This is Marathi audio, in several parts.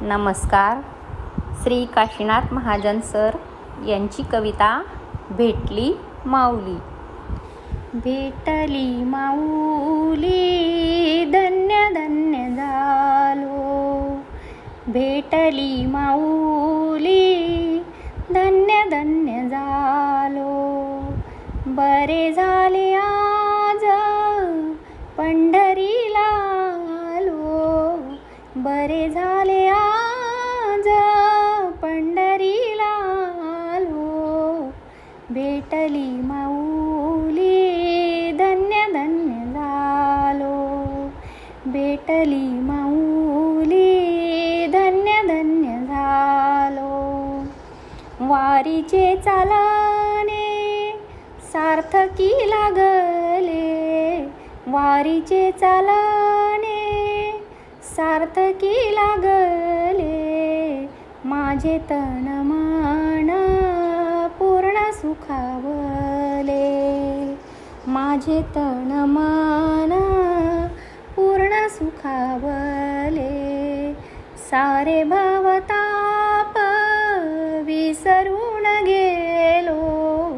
नमस्कार. श्री काशीनाथ महाजन सर यांची कविता भेटली माऊली. भेटली माऊली धन्य धन्य झालो. भेटली माऊली धन्य धन्य झालो. बरे झाले आज पंढरीला आलो. बरे झाले आज पंढरीला आलो. भेटली माऊली धन्य धन्य झालो. भेटली माऊली धन्य धन्य झालो. वारीचे चालणे सार्थकी लागले. वारीचे चालणे सार्थकी लागले. माझे तन मन पूर्ण सुखावले. माझे तन मन पूर्ण सुखावले. सारे भवताप विसरून गेलो.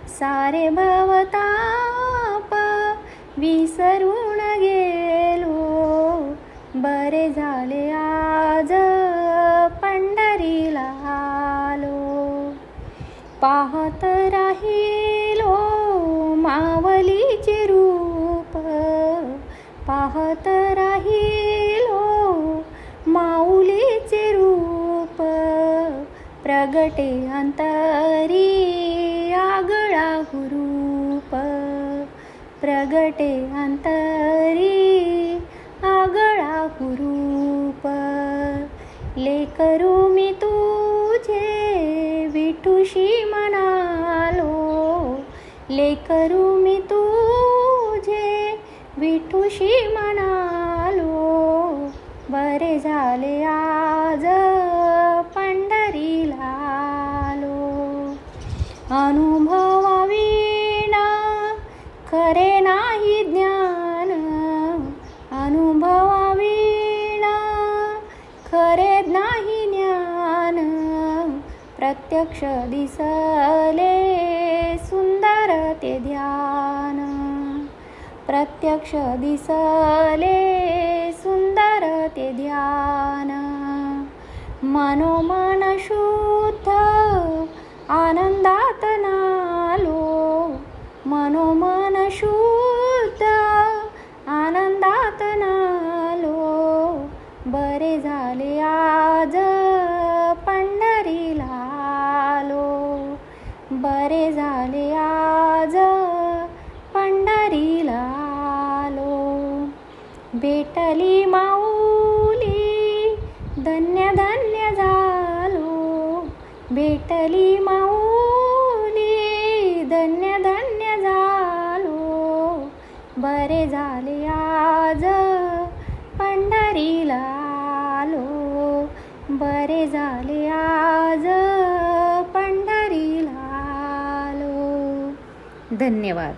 सारे भवताप विसरून गेलो. बरे झाले आज पंढरीला आलो. पाहत राहिलो मावलीचे रूप. पाहत राहिलो माऊलीचे रूप. प्रगटे अंतरी आगळा हुरूप. प्रगटे अंतरी आगळा हुरूप. लेकरू मी तुझे विठूशी म्हणालो. लेकरू मी तुझे विठूशी म्हणालो. बरे झाले आज पंढरीला आलो. अनुभवाविना खरे नाही ज्ञान. अनुभवाविना खरे नाही ज्ञान. प्रत्यक्ष दिसले सुंदर ते ध्यान. प्रत्यक्ष दिसले सुंदर ते ध्यान. मनोमन शुद्ध आनंदात नालो. मनोमन शुद्ध आनंदात नालो. बरे झाले आज पंढरीला आलो. बरे झाले आज पंढरीला आलो. भेटली माऊली धन्य धन्य झालो. भेटली माऊली धन्य धन्य झालो. बरे झाले आज पंढरीला आलो. बरे झाले आज पंढरीला आलो. धन्यवाद.